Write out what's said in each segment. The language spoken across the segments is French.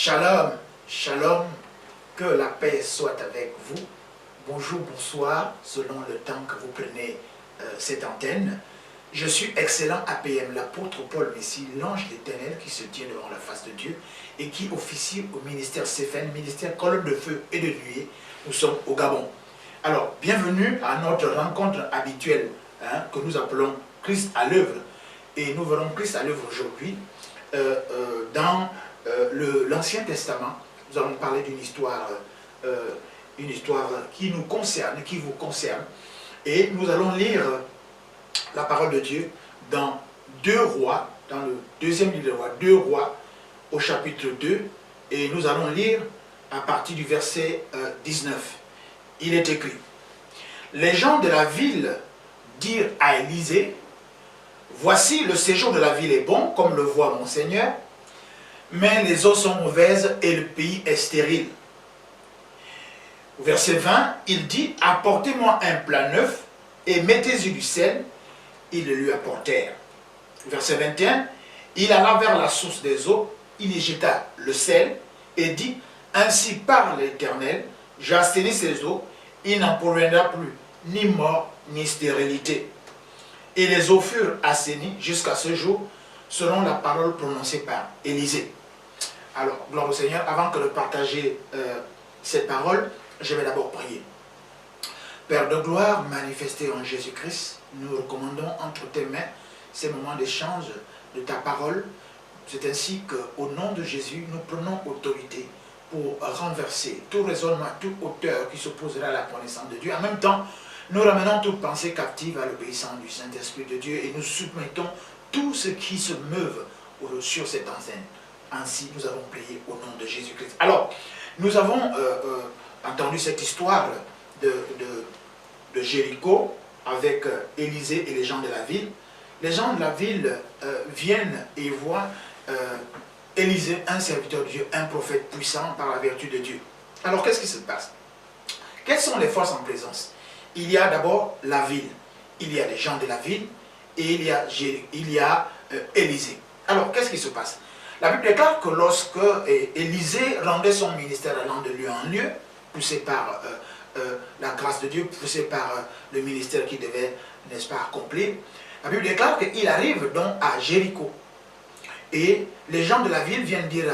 Shalom, shalom, que la paix soit avec vous. Bonjour, bonsoir, selon le temps que vous prenez cette antenne. Je suis excellent APM, l'apôtre Paul Messie, l'ange d'Éternel qui se tient devant la face de Dieu et qui officie au ministère Céphen, ministère colonne de feu et de nuée. Nous sommes au Gabon. Alors, bienvenue à notre rencontre habituelle que nous appelons Christ à l'œuvre. Et nous verrons Christ à l'œuvre aujourd'hui dans l'Ancien Testament. Nous allons parler d'une histoire qui nous concerne, qui vous concerne. Et nous allons lire la parole de Dieu dans 2 Rois, dans le deuxième livre de Rois, 2 Rois au chapitre 2. Et nous allons lire à partir du verset 19. Il est écrit: les gens de la ville dirent à Élisée: voici, le séjour de la ville est bon, comme le voit mon Seigneur, mais les eaux sont mauvaises et le pays est stérile. Au verset 20, il dit: apportez-moi un plat neuf et mettez-y du sel. Ils le lui apportèrent. Verset 21, il alla vers la source des eaux, il y jeta le sel et dit: ainsi parle l'Éternel, j'assainis ces eaux, il n'en proviendra plus ni mort ni stérilité. Et les eaux furent assainies jusqu'à ce jour, selon la parole prononcée par Élisée. Alors, gloire au Seigneur, avant que de partager cette parole, je vais d'abord prier. Père de gloire, manifesté en Jésus-Christ, nous recommandons entre tes mains ces moments d'échange de ta parole. C'est ainsi qu'au nom de Jésus, nous prenons autorité pour renverser tout raisonnement, toute hauteur qui s'opposerait à la connaissance de Dieu. En même temps, nous ramenons toute pensée captive à l'obéissance du Saint-Esprit de Dieu et nous soumettons tout ce qui se meut sur cette enseigne. Ainsi, nous avons prié au nom de Jésus-Christ. Alors, nous avons entendu cette histoire de Jéricho avec Élisée et les gens de la ville. Les gens de la ville viennent et voient Élisée, un serviteur de Dieu, un prophète puissant par la vertu de Dieu. Alors, qu'est-ce qui se passe? Quelles sont les forces en présence? Il y a d'abord la ville, il y a les gens de la ville et il y a Élisée. Alors, qu'est-ce qui se passe? La Bible déclare que lorsque Élisée rendait son ministère allant de lieu en lieu, poussé par la grâce de Dieu, poussé par le ministère qu'il devait, n'est-ce pas, accomplir, la Bible déclare qu'il arrive donc à Jéricho. Et les gens de la ville viennent dire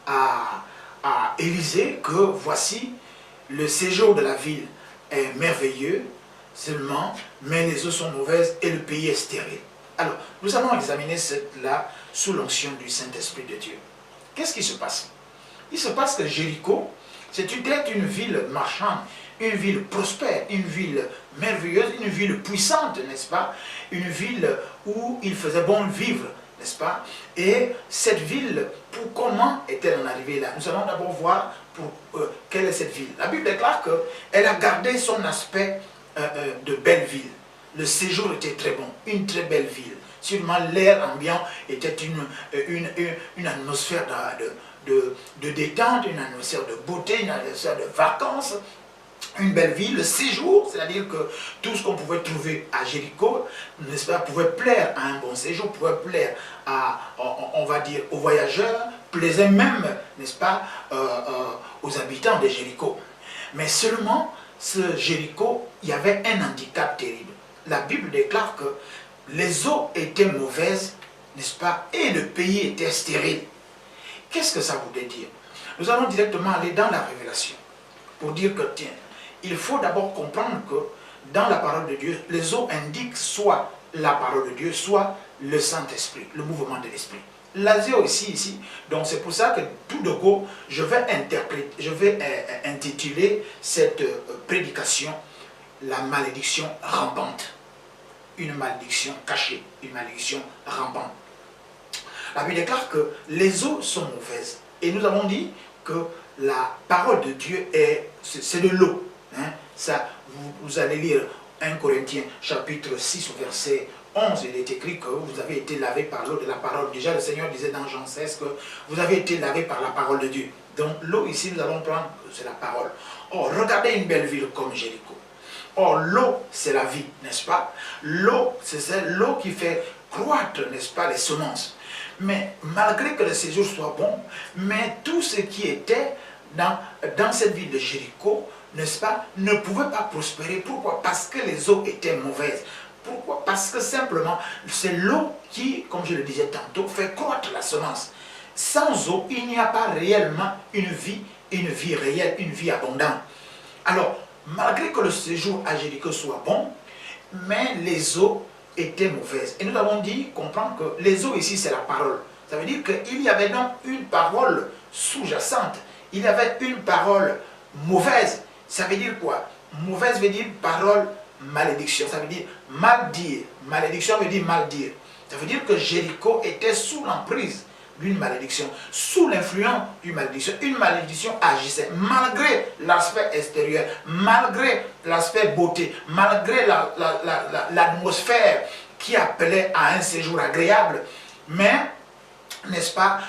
à Élisée que voici, le séjour de la ville est merveilleux, seulement, mais les eaux sont mauvaises et le pays est stérile. Alors, nous allons examiner cela sous l'onction du Saint-Esprit de Dieu. Qu'est-ce qui se passe? Il se passe que Jéricho, c'était une ville marchande, une ville prospère, une ville merveilleuse, une ville puissante, n'est-ce pas? Une ville où il faisait bon vivre, n'est-ce pas? Et cette ville, comment est-elle en arrivée là? Nous allons d'abord voir quelle est cette ville. La Bible déclare qu'elle a gardé son aspect de belle ville. Le séjour était très bon, une très belle ville. Sûrement l'air ambiant était une atmosphère de détente, une atmosphère de beauté, une atmosphère de vacances. Une belle ville, le séjour, c'est-à-dire que tout ce qu'on pouvait trouver à Jéricho, n'est-ce pas, pouvait plaire à un bon séjour, pouvait plaire on va dire, aux voyageurs, plaisait même, n'est-ce pas, aux habitants de Jéricho. Mais seulement, ce Jéricho, il y avait un handicap terrible. La Bible déclare que les eaux étaient mauvaises, n'est-ce pas, et le pays était stérile. Qu'est-ce que ça voulait dire? Nous allons directement aller dans la révélation pour dire que, tiens, il faut d'abord comprendre que dans la parole de Dieu, les eaux indiquent soit la parole de Dieu, soit le Saint-Esprit, le mouvement de l'Esprit. L'Asie ici, donc c'est pour ça que tout de go, je vais intituler cette prédication la malédiction rampante. Une malédiction cachée, une malédiction rampante. La Bible déclare que les eaux sont mauvaises. Et nous avons dit que la parole de Dieu c'est de l'eau. Hein? Ça, vous allez lire 1 Corinthiens chapitre 6 au verset 11, il est écrit que vous avez été lavé par l'eau de la parole. Déjà le Seigneur disait dans Jean 16 que vous avez été lavé par la parole de Dieu. Donc l'eau ici, nous allons prendre, c'est la parole. Or, regardez une belle ville comme Jéricho. Or, l'eau, c'est la vie, n'est-ce pas? L'eau, c'est l'eau qui fait croître, n'est-ce pas, les semences. Mais malgré que le séjour soit bon, mais tout ce qui était dans cette ville de Jéricho, n'est-ce pas, ne pouvait pas prospérer. Pourquoi? Parce que les eaux étaient mauvaises. Pourquoi? Parce que simplement, c'est l'eau qui, comme je le disais tantôt, fait croître la semence. Sans eau, il n'y a pas réellement une vie réelle, une vie abondante. Alors, malgré que le séjour à Jéricho soit bon, mais les eaux étaient mauvaises. Et nous avons dit, comprendre que les eaux ici, c'est la parole. Ça veut dire qu'il y avait donc une parole sous-jacente. Il y avait une parole mauvaise. Ça veut dire quoi? Mauvaise veut dire parole malédiction. Ça veut dire mal dire. Malédiction veut dire mal dire. Ça veut dire que Jéricho était sous l'emprise d'une malédiction, sous l'influence d'une malédiction. Une malédiction agissait malgré l'aspect extérieur, malgré l'aspect beauté, malgré l'atmosphère qui appelait à un séjour agréable. Mais, n'est-ce pas,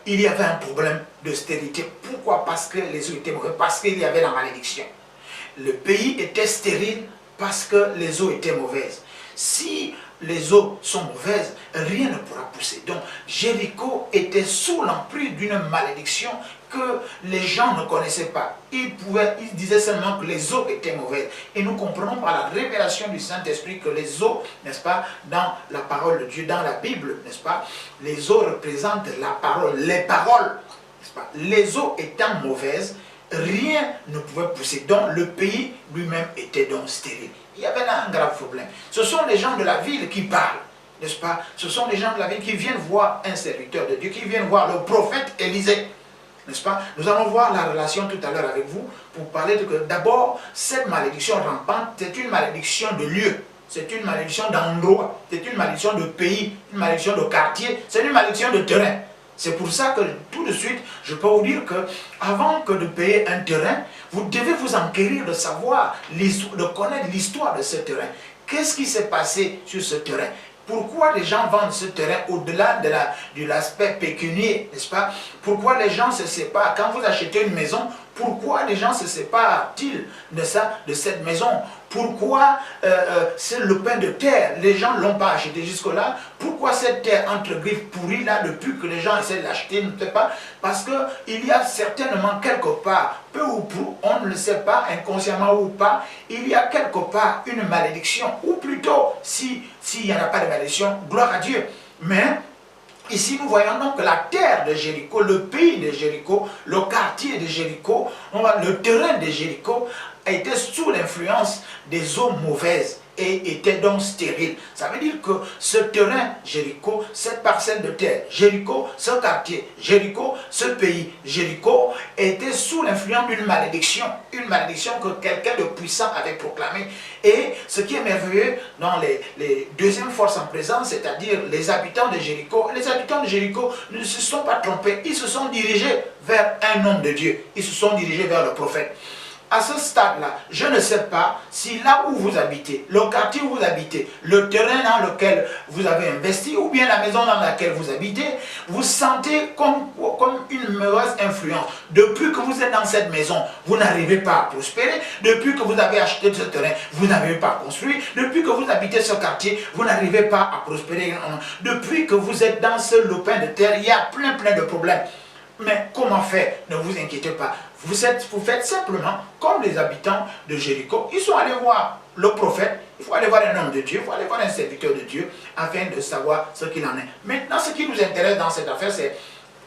il y avait un problème de stérilité. Pourquoi? Parce que les eaux étaient mauvaises, parce qu'il y avait la malédiction. Le pays était stérile parce que les eaux étaient mauvaises. Si les eaux sont mauvaises, rien ne pourra pousser. Donc, Jéricho était sous l'emprise d'une malédiction que les gens ne connaissaient pas. Ils disaient seulement que les eaux étaient mauvaises. Et nous comprenons par la révélation du Saint-Esprit que les eaux, n'est-ce pas, dans la parole de Dieu, dans la Bible, n'est-ce pas, les eaux représentent la parole, les paroles, n'est-ce pas. Les eaux étant mauvaises, rien ne pouvait pousser. Donc, le pays lui-même était donc stérile. Il y avait là un grave problème. Ce sont les gens de la ville qui parlent, n'est-ce pas? Ce sont les gens de la ville qui viennent voir un serviteur de Dieu, qui viennent voir le prophète Élisée, n'est-ce pas? Nous allons voir la relation tout à l'heure avec vous pour parler de que d'abord, cette malédiction rampante, c'est une malédiction de lieu, c'est une malédiction d'endroit, c'est une malédiction de pays, une malédiction de quartier, c'est une malédiction de terrain. C'est pour ça que tout de suite, je peux vous dire que avant que de payer un terrain, vous devez vous enquérir de savoir, de connaître l'histoire de ce terrain. Qu'est-ce qui s'est passé sur ce terrain? Pourquoi les gens vendent ce terrain au-delà de l'aspect pécunier, n'est-ce pas? Pourquoi les gens se séparent? Quand vous achetez une maison, pourquoi les gens se séparent-ils de cette maison? Pourquoi c'est le pain de terre? Les gens ne l'ont pas acheté jusque-là. Pourquoi cette terre entre griffes pourrie là, depuis que les gens essaient de l'acheter, ne sait pas? Parce qu'il y a certainement quelque part, peu ou prou, on ne le sait pas, inconsciemment ou pas, il y a quelque part une malédiction. Ou plutôt, s'il n'y en a pas de malédiction, gloire à Dieu. Mais ici, nous voyons donc que la terre de Jéricho, le pays de Jéricho, le quartier de Jéricho, le terrain de Jéricho était sous l'influence des eaux mauvaises et était donc stérile. Ça veut dire que ce terrain Jéricho, cette parcelle de terre, Jéricho, ce quartier, Jéricho, ce pays, Jéricho, était sous l'influence d'une malédiction que quelqu'un de puissant avait proclamée. Et ce qui est merveilleux dans les deuxièmes forces en présence, c'est-à-dire les habitants de Jéricho ne se sont pas trompés, ils se sont dirigés vers un homme de Dieu, ils se sont dirigés vers le prophète. À ce stade-là, je ne sais pas si là où vous habitez, le quartier où vous habitez, le terrain dans lequel vous avez investi ou bien la maison dans laquelle vous habitez, vous sentez comme une mauvaise influence. Depuis que vous êtes dans cette maison, vous n'arrivez pas à prospérer. Depuis que vous avez acheté ce terrain, vous n'arrivez pas à construire. Depuis que vous habitez ce quartier, vous n'arrivez pas à prospérer. Depuis que vous êtes dans ce lopin de terre, il y a plein de problèmes. Mais comment faire? Ne vous inquiétez pas. Vous faites simplement comme les habitants de Jéricho. Ils sont allés voir le prophète. Il faut aller voir un homme de Dieu. Il faut aller voir un serviteur de Dieu afin de savoir ce qu'il en est. Maintenant, ce qui nous intéresse dans cette affaire, c'est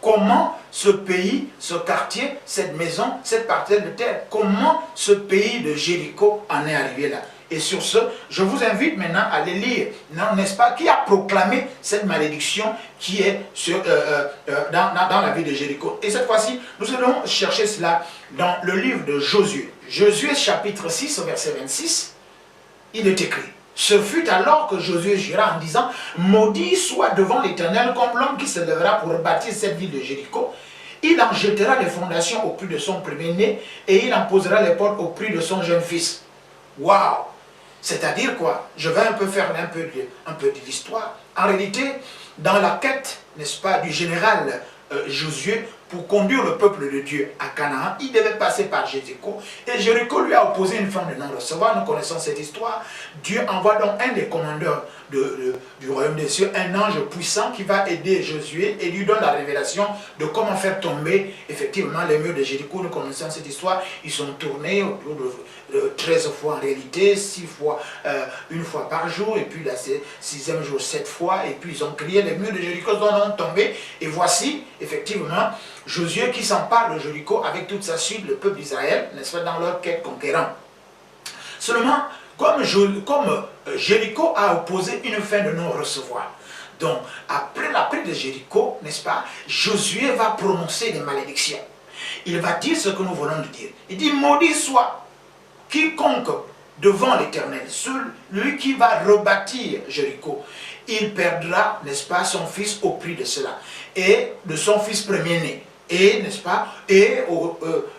comment ce pays, ce quartier, cette maison, cette parcelle de terre, comment ce pays de Jéricho en est arrivé là. Et sur ce, je vous invite maintenant à aller lire, n'est-ce pas, qui a proclamé cette malédiction qui est dans la ville de Jéricho. Et cette fois-ci, nous allons chercher cela dans le livre de Josué. Josué chapitre 6, verset 26, il est écrit: ce fut alors que Josué jura en disant: maudit soit devant l'Éternel comme l'homme qui se lèvera pour bâtir cette ville de Jéricho. Il en jettera les fondations au prix de son premier-né et il en posera les portes au prix de son jeune fils. Waouh! C'est-à-dire quoi? Je vais un peu faire un peu de l'histoire. En réalité, dans la quête, n'est-ce pas, du général Josué pour conduire le peuple de Dieu à Canaan, il devait passer par Jéricho. Et Jéricho lui a opposé une femme de non-recevoir. Nous connaissons cette histoire. Dieu envoie donc un des commandeurs du royaume des cieux, un ange puissant qui va aider Josué et lui donne la révélation de comment faire tomber effectivement les murs de Jéricho. Nous connaissons cette histoire. Ils sont tournés autour de 13 fois en réalité, 6 fois, une fois par jour, et puis la 6e jour 7 fois, et puis ils ont crié, les murs de Jéricho sont tombés. Et voici effectivement Josué qui s'empare de Jéricho avec toute sa suite, le peuple d'Israël, n'est-ce pas, dans leur quête conquérante. Seulement, comme Jéricho a opposé une fin de non-recevoir, donc après la prise de Jéricho, n'est-ce pas, Josué va prononcer des malédictions. Il va dire ce que nous venons de dire. Il dit, maudit soit quiconque devant l'Éternel, celui qui va rebâtir Jéricho. Il perdra, n'est-ce pas, son fils au prix de cela, et de son fils premier-né. Et, n'est-ce pas, et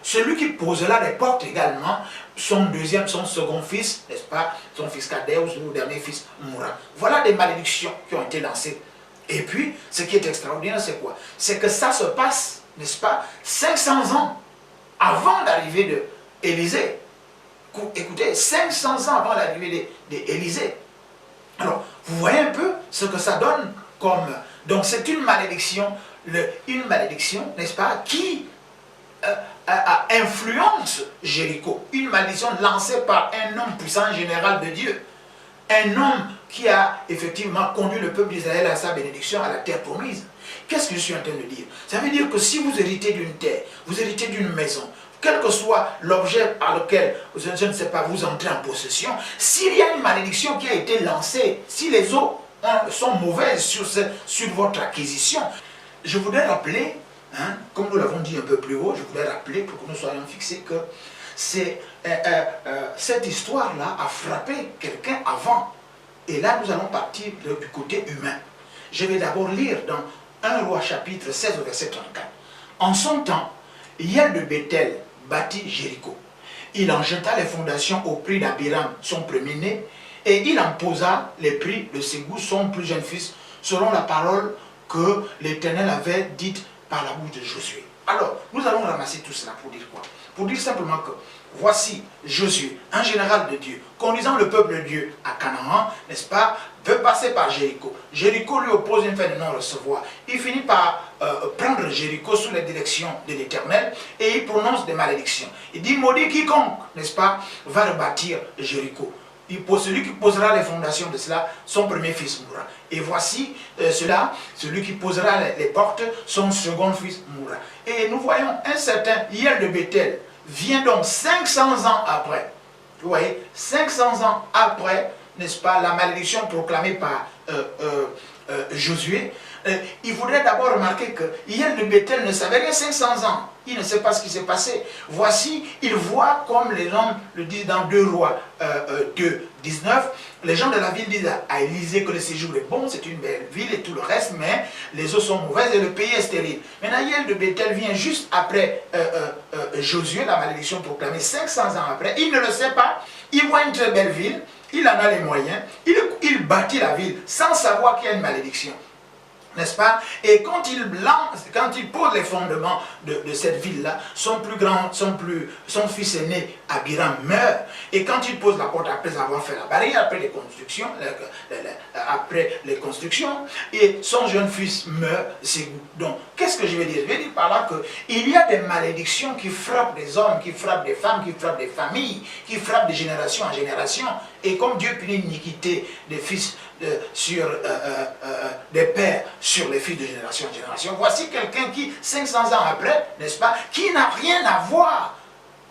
celui qui posera les portes également, son second fils, n'est-ce pas, son fils cadet ou son dernier fils mourra. Voilà des malédictions qui ont été lancées. Et puis, ce qui est extraordinaire, c'est quoi? C'est que ça se passe, n'est-ce pas, 500 ans avant l'arrivée d'Élisée. Écoutez, 500 ans avant l'arrivée d'Élisée. Alors, vous voyez un peu ce que ça donne comme... Donc, c'est une malédiction, n'est-ce pas, qui influence Jéricho. Une malédiction lancée par un homme puissant général de Dieu. Un homme qui a effectivement conduit le peuple d'Israël à sa bénédiction, à la terre promise. Qu'est-ce que je suis en train de dire? Ça veut dire que si vous héritez d'une terre, vous héritez d'une maison, quel que soit l'objet à lequel, je ne sais pas, vous entrez en possession, s'il y a une malédiction qui a été lancée, si les eaux sont mauvaises sur votre acquisition, je voudrais rappeler, hein, comme nous l'avons dit un peu plus haut, je voudrais rappeler pour que nous soyons fixés que cette histoire-là a frappé quelqu'un avant. Et là, nous allons partir du côté humain. Je vais d'abord lire dans 1 Roi chapitre 16 au verset 34. En son temps, Hiel de Bethel bâtit Jéricho. Il en jeta les fondations au prix d'Abiram, son premier-né, et il en posa les prix de Ségou, son plus jeune fils, selon la parole que l'Éternel avait dite par la bouche de Josué. Alors, nous allons ramasser tout cela pour dire quoi? Pour dire simplement que voici Josué, un général de Dieu, conduisant le peuple de Dieu à Canaan, n'est-ce pas, veut passer par Jéricho. Jéricho lui oppose une fin de non-recevoir. Il finit par prendre Jéricho sous la direction de l'Éternel et il prononce des malédictions. Il dit, maudit quiconque, n'est-ce pas, va rebâtir Jéricho. Celui qui posera les fondations de cela, son premier fils mourra. Et voici celui qui posera les portes, son second fils mourra. Et nous voyons un certain Hiel de Bethel vient donc 500 ans après. Vous voyez, 500 ans après, n'est-ce pas, la malédiction proclamée par Josué. Il faudrait d'abord remarquer que Hiel de Bethel ne savait rien 500 ans. Il ne sait pas ce qui s'est passé. Voici, il voit, comme les gens le disent dans 2 Rois 2, 19, les gens de la ville disent à Élisée que le séjour est bon, c'est une belle ville et tout le reste, mais les eaux sont mauvaises et le pays est stérile. Maintenant, Hiel de Bethel vient juste après Josué, la malédiction proclamée 500 ans après. Il ne le sait pas. Il voit une très belle ville, il en a les moyens, il bâtit la ville sans savoir qu'il y a une malédiction. N'est-ce pas? Et quand il pose les fondements de cette ville-là, son fils aîné, Abiram, meurt. Et quand il pose la porte après avoir fait la barrière, après les constructions, et son jeune fils meurt, donc, qu'est-ce que je veux dire? Je veux dire par là qu'il y a des malédictions qui frappent des hommes, qui frappent des femmes, qui frappent des familles, qui frappent de génération en génération. Et comme Dieu punit l'iniquité des fils des pères sur les fils de génération en génération, voici quelqu'un qui, 500 ans après, n'est-ce pas, qui n'a rien à voir.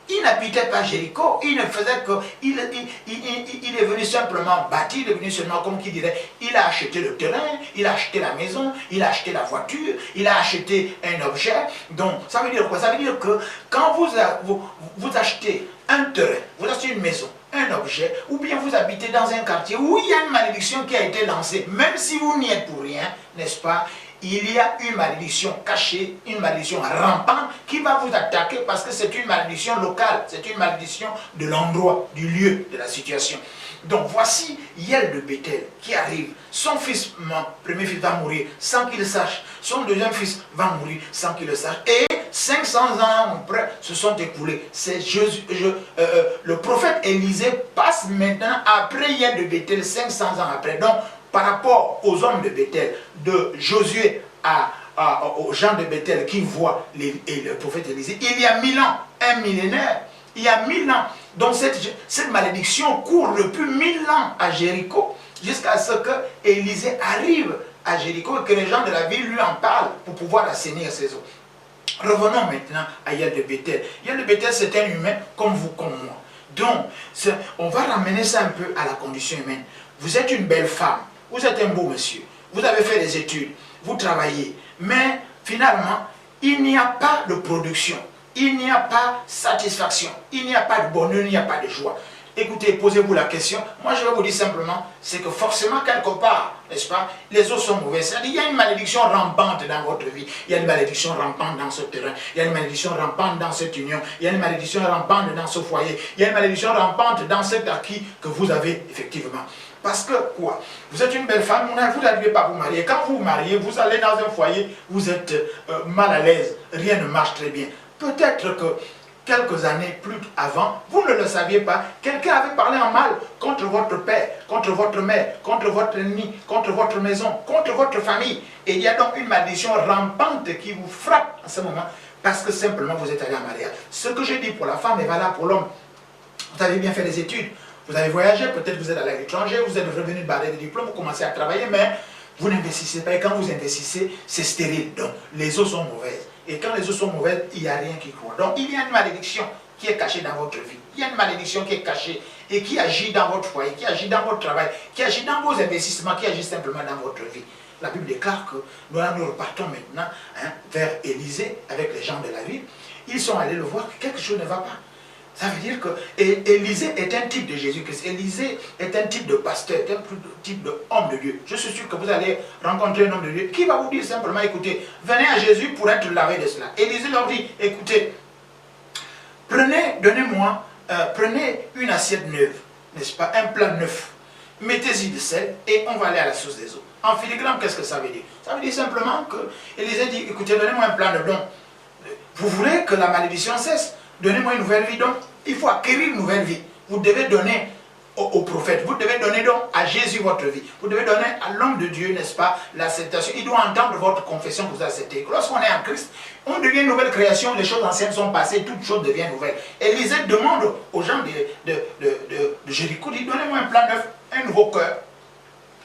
Il n'habitait pas Jéricho, il ne faisait que... Il est venu simplement bâtir, il est venu seulement, comme qui dirait, il a acheté le terrain, il a acheté la maison, il a acheté la voiture, il a acheté un objet. Donc, ça veut dire quoi? Ça veut dire que quand vous achetez un terrain, vous achetez une maison, un objet, ou bien vous habitez dans un quartier où il y a une malédiction qui a été lancée, même si vous n'y êtes pour rien, n'est-ce pas? il y a une malédiction cachée, une malédiction rampante qui va vous attaquer parce que c'est une malédiction locale, c'est une malédiction de l'endroit, du lieu, de la situation. Donc voici Yael de Bethel qui arrive. Son fils, mon premier fils, va mourir sans qu'il le sache. Son deuxième fils va mourir sans qu'il le sache. Et 500 ans après se sont écoulés. C'est le prophète Élisée passe maintenant après Yael de Bethel, 500 ans après. Donc par rapport aux hommes de Bethel, de Josué aux gens de Bethel qui voient le prophète Élisée, il y a 1000 ans, un millénaire, il y a 1000 ans. Donc cette malédiction court depuis 1000 ans à Jéricho, jusqu'à ce que Élisée arrive à Jéricho et que les gens de la ville lui en parlent pour pouvoir assainir ses eaux. Revenons maintenant à Yael de Bethel. Yael de Bethel, c'est un humain comme vous, comme moi. Donc, on va ramener ça un peu à la condition humaine. Vous êtes une belle femme, vous êtes un beau monsieur, vous avez fait des études, vous travaillez, mais finalement, il n'y a pas de production, il n'y a pas de satisfaction, il n'y a pas de bonheur, il n'y a pas de joie. Écoutez, posez-vous la question. Moi, je vais vous dire simplement, c'est que forcément, quelque part, n'est-ce pas, les eaux sont mauvaises. C'est-à-dire, il y a une malédiction rampante dans votre vie. Il y a une malédiction rampante dans ce terrain. Il y a une malédiction rampante dans cette union. Il y a une malédiction rampante dans ce foyer. Il y a une malédiction rampante dans cet acquis que vous avez, effectivement. Parce que, quoi? Vous êtes une belle femme, vous n'arrivez pas à vous marier. Quand vous vous mariez, vous allez dans un foyer, vous êtes mal à l'aise. Rien ne marche très bien. Peut-être que quelques années plus avant, vous ne le saviez pas, quelqu'un avait parlé en mal contre votre père, contre votre mère, contre votre ennemi, contre votre maison, contre votre famille. Et il y a donc une malédiction rampante qui vous frappe en ce moment parce que simplement vous êtes allé en mariage. Ce que je dis pour la femme est valable pour l'homme. Vous avez bien fait des études, vous avez voyagé, peut-être vous êtes allé à l'étranger, vous êtes revenu barrer des diplômes, vous commencez à travailler, mais vous n'investissez pas. Et quand vous investissez, c'est stérile. Donc les eaux sont mauvaises. Et quand les eaux sont mauvaises, il n'y a rien qui croît. Donc il y a une malédiction qui est cachée dans votre vie. Il y a une malédiction qui est cachée et qui agit dans votre foyer, qui agit dans votre travail, qui agit dans vos investissements, qui agit simplement dans votre vie. La Bible déclare que nous repartons maintenant vers Élisée avec les gens de la ville. Ils sont allés le voir que quelque chose ne va pas. Ça veut dire que Élisée est un type de Jésus-Christ. Élisée est un type de pasteur, est un type d'homme de Dieu. Je suis sûr que vous allez rencontrer un homme de Dieu qui va vous dire simplement, écoutez, venez à Jésus pour être lavé de cela. Élisée leur dit, écoutez, donnez-moi, prenez une assiette neuve, n'est-ce pas, un plat neuf, mettez-y de sel et on va aller à la source des eaux. En filigrane, qu'est-ce que ça veut dire? Ça veut dire simplement que Élisée dit, écoutez, donnez-moi un plat neuf. Donc, vous voulez que la malédiction cesse? Donnez-moi une nouvelle vie. Donc, il faut acquérir une nouvelle vie. Vous devez donner au prophète. Vous devez donner donc à Jésus votre vie. Vous devez donner à l'homme de Dieu, n'est-ce pas, l'acceptation. Il doit entendre votre confession que vous acceptez. Lorsqu'on est en Christ, on devient une nouvelle création. Les choses anciennes sont passées, toutes choses deviennent nouvelles. Élisée demande aux gens de Jéricho, dit, donnez-moi un plan neuf, un nouveau cœur,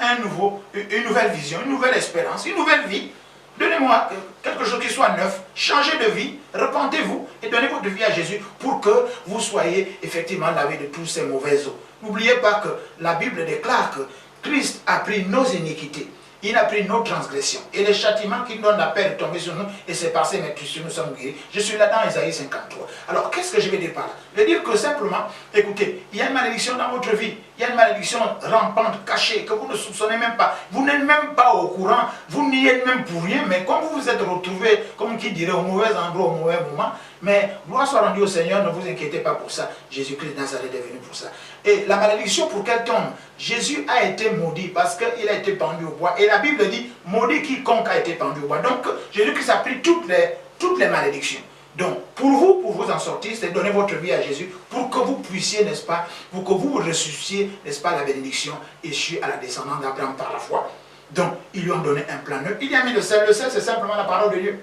une nouvelle vision, une nouvelle espérance, une nouvelle vie. Donnez-moi quelque chose qui soit neuf, changez de vie, repentez-vous et donnez votre vie à Jésus pour que vous soyez effectivement lavé de tous ces mauvaises eaux. N'oubliez pas que la Bible déclare que Christ a pris nos iniquités, il a pris nos transgressions et les châtiments qui nous donnent la paix de tomber sur nous et c'est par ces mérites que nous sommes guéris. Je suis là dans Isaïe 53. Alors qu'est-ce que je vais dire par là? Je vais dire que simplement, écoutez, il y a une malédiction dans votre vie, il y a une malédiction rampante, cachée, que vous ne soupçonnez même pas, vous n'êtes même pas au courant, vous n'y êtes même pour rien, mais comme vous vous êtes retrouvé, comme qui dirait, au mauvais endroit, au mauvais moment, mais gloire soit rendue au Seigneur, ne vous inquiétez pas pour ça, Jésus-Christ de Nazareth est venu pour ça. Et la malédiction pour quel homme? Jésus a été maudit parce qu'il a été pendu au bois. Et la Bible dit, maudit quiconque a été pendu au bois. Donc, Jésus-Christ a pris toutes les malédictions. Donc, pour vous en sortir, c'est donner votre vie à Jésus pour que vous puissiez, n'est-ce pas, pour que vous ressuscitiez, n'est-ce pas, la bénédiction issue à la descendance d'Abraham par la foi. Donc, ils lui ont donné un plan neuf. Il y a mis le sel. Le sel, c'est simplement la parole de Dieu.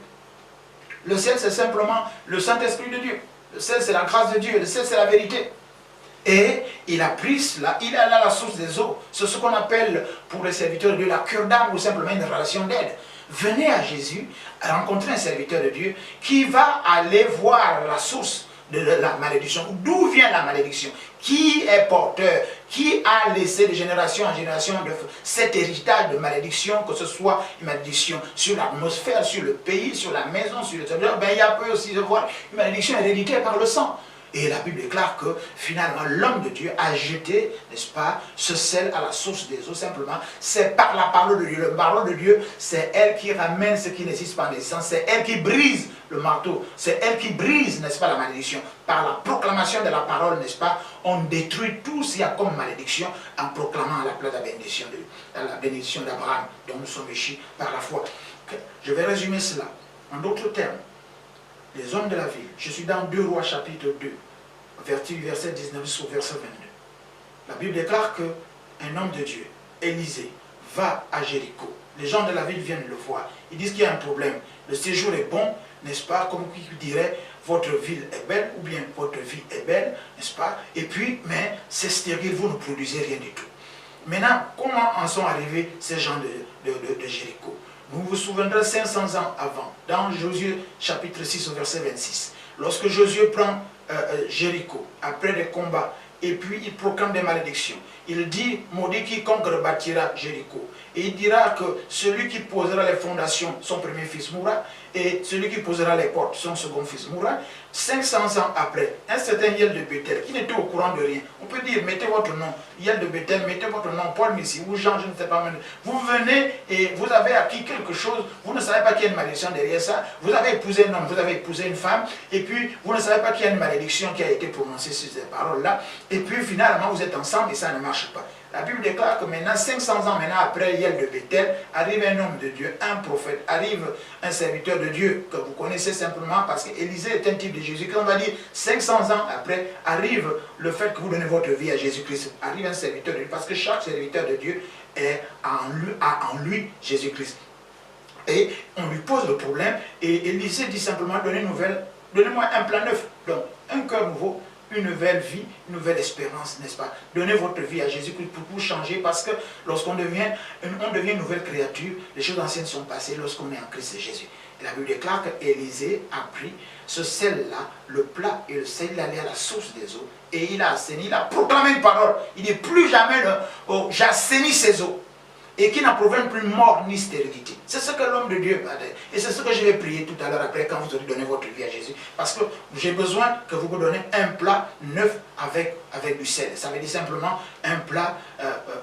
Le sel, c'est simplement le Saint-Esprit de Dieu. Le sel, c'est la grâce de Dieu. Le sel, c'est la vérité. Et il a pris cela, il est allé à la source des eaux. C'est ce qu'on appelle pour les serviteurs de Dieu la cure d'âme ou simplement une relation d'aide. Venez à Jésus, rencontrer un serviteur de Dieu qui va aller voir la source de la malédiction. D'où vient la malédiction? Qui est porteur? Qui a laissé de génération en génération cet héritage de malédiction, que ce soit une malédiction sur l'atmosphère, sur le pays, sur la maison, sur le territoire? Ben, il y a peu aussi de voir une malédiction héréditaire par le sang. Et la Bible déclare que finalement l'homme de Dieu a jeté, n'est-ce pas, ce sel à la source des eaux. Simplement, c'est par la parole de Dieu. La parole de Dieu, c'est elle qui ramène ce qui n'existe pas en existence. C'est elle qui brise le marteau. C'est elle qui brise, n'est-ce pas, la malédiction. Par la proclamation de la parole, n'est-ce pas, on détruit tout ce qu'il y a comme malédiction en proclamant à la place de la bénédiction d'Abraham, dont nous sommes issus par la foi. Je vais résumer cela. En d'autres termes, les hommes de la ville, je suis dans 2 Rois chapitre 2, verset 19 sur verset 22. La Bible déclare qu'un homme de Dieu, Élisée, va à Jéricho. Les gens de la ville viennent le voir. Ils disent qu'il y a un problème. Le séjour est bon, n'est-ce pas? Comme qui dirait, votre ville est belle, ou bien votre vie est belle, n'est-ce pas? Et puis, mais c'est stérile, vous ne produisez rien du tout. Maintenant, comment en sont arrivés ces gens de Jéricho? Vous vous souviendrez 500 ans avant, dans Josué chapitre 6 au verset 26, lorsque Josué prend Jéricho, après des combats, et puis il proclame des malédictions. Il dit, maudit quiconque rebâtira Jéricho. Et il dira que celui qui posera les fondations, son premier fils mourra, et celui qui posera les portes, son second fils mourra. 500 ans après, un certain Hiel de Bethel, qui n'était au courant de rien, on peut dire, mettez votre nom, Hiel de Bethel, mettez votre nom, Paul Messi, ou Jean, je ne sais pas, vous venez et vous avez acquis quelque chose, vous ne savez pas qu'il y a une malédiction derrière ça, vous avez épousé un homme, vous avez épousé une femme, et puis vous ne savez pas qu'il y a une malédiction qui a été prononcée sur ces paroles-là, et puis finalement vous êtes ensemble et ça ne marche pas. La Bible déclare que maintenant, 500 ans maintenant après Hiel de Bethel, arrive un homme de Dieu, un prophète, arrive un serviteur de Dieu que vous connaissez simplement parce qu'Élisée est un type de Jésus. Quand on va dire 500 ans après, arrive le fait que vous donnez votre vie à Jésus-Christ. Arrive un serviteur de Dieu parce que chaque serviteur de Dieu a en lui Jésus-Christ. Et on lui pose le problème et Élisée dit simplement, donnez-moi un plan neuf, donc un cœur nouveau, une nouvelle vie, une nouvelle espérance, n'est-ce pas? Donnez votre vie à Jésus-Christ pour changer, parce que lorsqu'on devient une nouvelle créature, les choses anciennes sont passées lorsqu'on est en Christ Jésus. Et la Bible déclare qu'Élisée a pris ce sel-là, le plat et le sel, il allait à la source des eaux, et il a assaini, il a proclamé une parole. Il dit plus jamais, j'assainis ces eaux, et qui n'en proviennent plus mort ni stérilité. C'est ce que l'homme de Dieu va dire. Et c'est ce que je vais prier tout à l'heure après quand vous aurez donné votre vie à Jésus. Parce que j'ai besoin que vous me donnez un plat neuf avec du sel. Ça veut dire simplement un plat,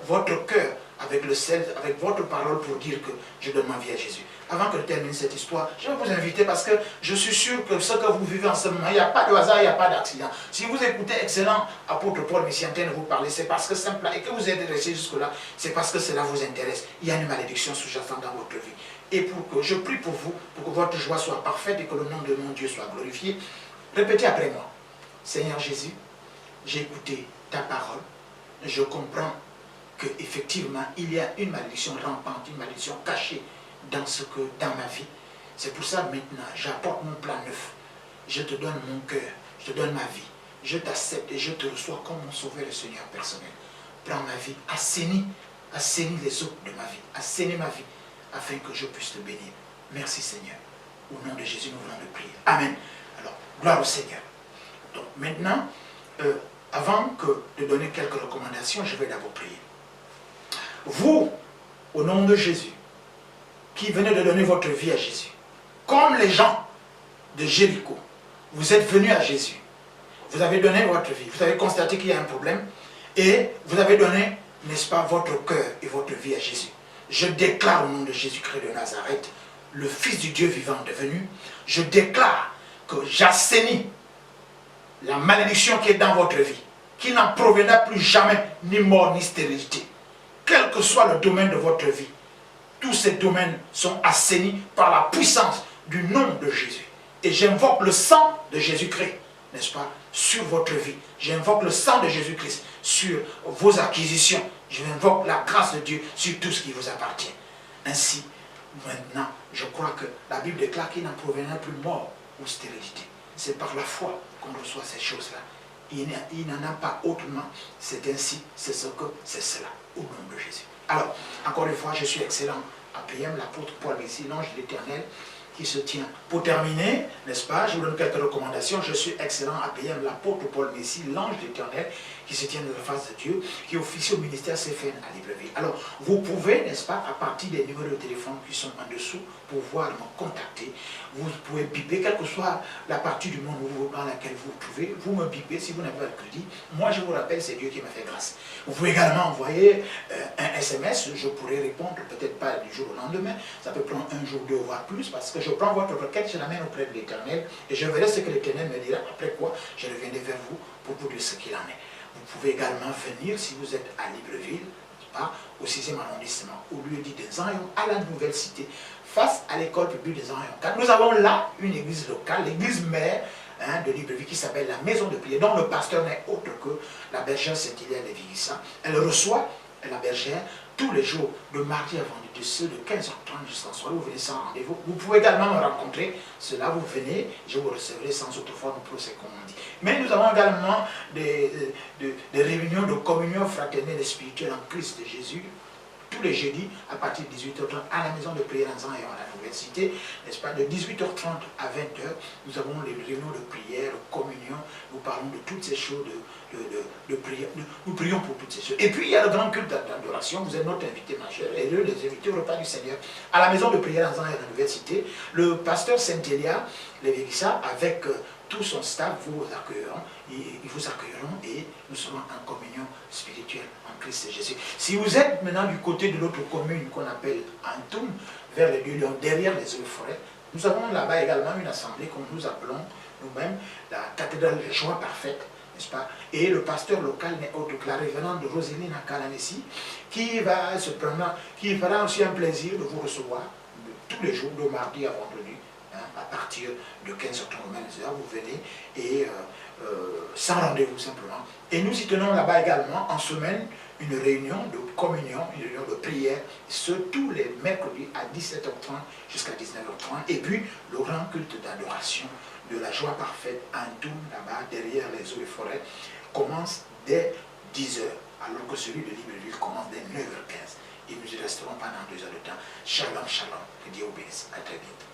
votre cœur avec le sel, avec votre parole pour dire que je donne ma vie à Jésus. Avant que je termine cette histoire, je vais vous inviter parce que je suis sûr que ce que vous vivez en ce moment, il n'y a pas de hasard, il n'y a pas d'accident. Si vous écoutez excellent apôtre Paul Messi en train de vous parler, c'est parce que simplement, et que vous êtes resté jusque-là, c'est parce que cela vous intéresse. Il y a une malédiction sous-jacente dans votre vie. Et pour que je prie pour vous, pour que votre joie soit parfaite et que le nom de mon Dieu soit glorifié, répétez après moi. Seigneur Jésus, j'ai écouté ta parole, je comprends qu'effectivement, il y a une malédiction rampante, une malédiction cachée dans ma vie. C'est pour ça maintenant, j'apporte mon plan neuf. Je te donne mon cœur, je te donne ma vie. Je t'accepte et je te reçois comme mon sauveur et Seigneur personnel. Prends ma vie, assainis les eaux de ma vie, assainis ma vie, afin que je puisse te bénir. Merci Seigneur. Au nom de Jésus, nous voulons le prier. Amen. Alors, gloire au Seigneur. Donc maintenant, avant de donner quelques recommandations, je vais d'abord prier. Vous, au nom de Jésus, qui venez de donner votre vie à Jésus, comme les gens de Jéricho, vous êtes venus à Jésus, vous avez donné votre vie, vous avez constaté qu'il y a un problème, et vous avez donné, n'est-ce pas, votre cœur et votre vie à Jésus. Je déclare au nom de Jésus-Christ de Nazareth, le Fils du Dieu vivant devenu, je déclare que j'assainis la malédiction qui est dans votre vie, qui n'en proviendra plus jamais ni mort ni stérilité. Quel que soit le domaine de votre vie, tous ces domaines sont assainis par la puissance du nom de Jésus. Et j'invoque le sang de Jésus-Christ, n'est-ce pas, sur votre vie. J'invoque le sang de Jésus-Christ sur vos acquisitions. J'invoque la grâce de Dieu sur tout ce qui vous appartient. Ainsi, maintenant, je crois que la Bible déclare qu'il n'en proviendra plus mort ou stérilité. C'est par la foi qu'on reçoit ces choses-là. Il n'en a pas autrement. C'est ainsi, c'est ce que c'est cela, au nom de Jésus. Alors, encore une fois, je suis excellent à PM, l'apôtre Paul ici, l'ange de l'Éternel, qui se tient. Pour terminer, n'est-ce pas, je vous donne quelques recommandations. Je suis excellent à payer l'apôtre Paul Messi, l'ange d'Éternel, qui se tient de la face de Dieu, qui officie au ministère CFN à Libreville. Alors, vous pouvez, n'est-ce pas, à partir des numéros de téléphone qui sont en dessous, pouvoir me contacter. Vous pouvez biper, quelle que soit la partie du monde dans laquelle vous vous trouvez, vous me bipez si vous n'avez pas le crédit. Moi, je vous rappelle, c'est Dieu qui m'a fait grâce. Vous pouvez également envoyer un SMS, je pourrai répondre, peut-être pas du jour au lendemain, ça peut prendre un jour, deux, voire plus, parce que je prends votre requête, je l'amène auprès de l'Éternel, et je verrai ce que l'Éternel me dira, après quoi je reviendrai vers vous pour vous dire ce qu'il en est. Vous pouvez également venir, si vous êtes à Libreville, au 6e arrondissement, au lieu dit des Anrions, à la nouvelle cité, face à l'école publique des Anrions. Car nous avons là une église locale, l'église mère de Libreville, qui s'appelle la maison de prière, dont le pasteur n'est autre que la bergère Saint-Hilaire de Vigissa. Elle reçoit la bergère tous les jours, de mardi à vendredi, de 15h30 jusqu'à soir. Vous venez sans rendez-vous. Vous pouvez également me rencontrer. Cela, vous venez, je vous recevrai sans autrefois nous procès, comme on dit. Mais nous avons également des réunions de communion fraternelle et spirituelle en Christ Jésus, tous les jeudis à partir de 18h30 à la maison de prière en et à la nouvelle cité, n'est-ce pas, de 18h30 à 20h, nous avons les réunions de prière, de communion, nous parlons de toutes ces choses de prière, nous prions pour toutes ces choses. Et puis il y a le grand culte d'adoration, vous êtes notre invité majeur, et eux les invités au repas du Seigneur. À la maison de prière en et à la nouvelle cité, le pasteur Saint-Elia, Lévérissa, avec tout son staff vous accueilleront, ils vous accueilleront et nous serons en communion spirituelle en Christ Jésus. Si vous êtes maintenant du côté de l'autre commune qu'on appelle Antoum, vers les 2 Lions, derrière les eaux forêts, nous avons là-bas également une assemblée que nous appelons nous-mêmes la cathédrale de joie parfaite, n'est-ce pas? Et le pasteur local n'est autre que la révérende Roséline Akalanesi, qui va se prendre, qui fera aussi un plaisir de vous recevoir tous les jours, de mardi à vendredi, à partir de 15h30, vous venez et sans rendez-vous simplement. Et nous y tenons là-bas également en semaine une réunion de communion, une réunion de prière, ce tous les mercredis à 17h30 jusqu'à 19h30. Et puis le grand culte d'adoration de la joie parfaite en tout là-bas, derrière les eaux et forêts, commence dès 10h, alors que celui de Libreville commence dès 9h15. Et nous y resterons pendant 2 heures de temps. Shalom, shalom. Que Dieu vous bénisse. À très vite.